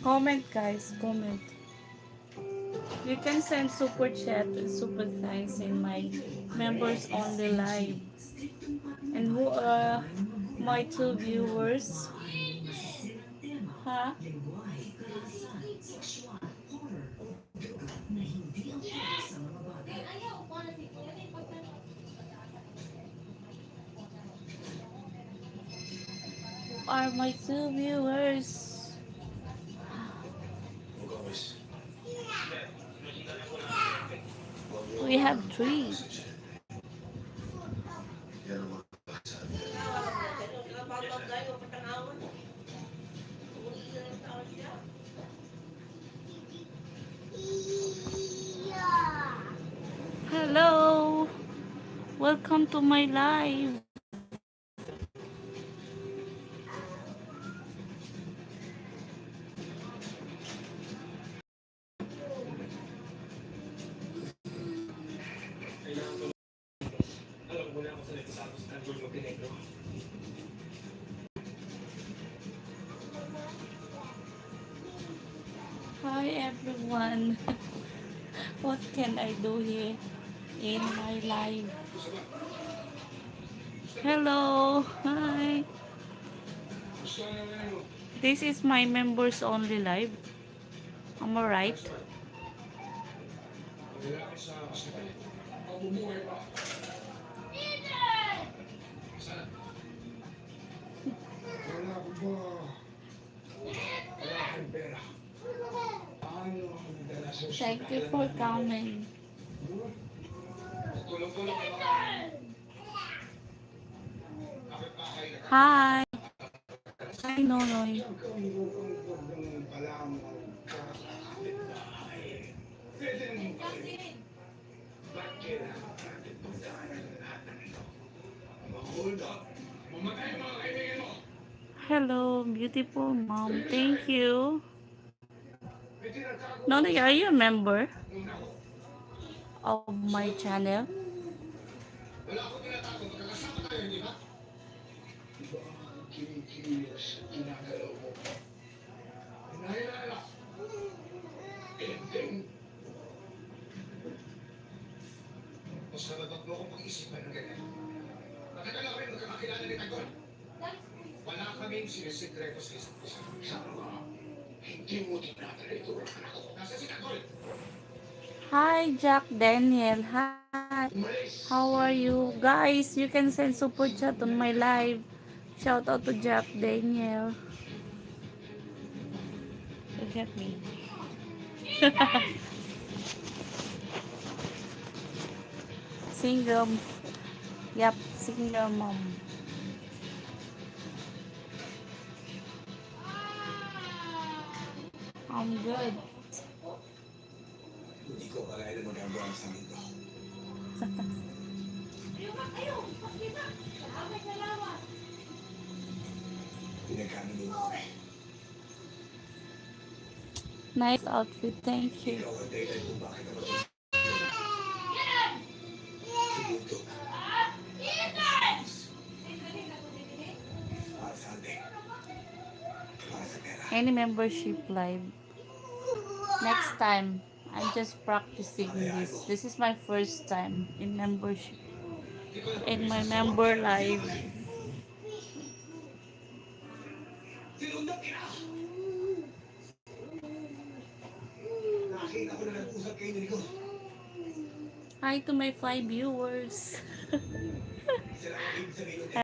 Comment, guys. Comment. You can send super chat and super thanks in my members only live. And who are my two viewers? Huh? Who are my two viewers? We have three. Hello. Welcome to my live. Hi everyone. What can I do here in my life? Hello. Hi. This is my members only live. Am I right? Thank you for coming. Hi. Hi, Nonoy. Hello, beautiful mom. Thank you. Nonoy, are you a member of my channel? Hi, Jack Daniel. Hi. How are you? Guys, you can send super chat on my live. Shout out to Jack Daniel. Look at me. Single. Yep, single mom. I'm good. Nice outfit. Thank you. Any membership live? Next time. I'm just practicing this. This is my first time in membership. In my member live. Hi to my 5 viewers.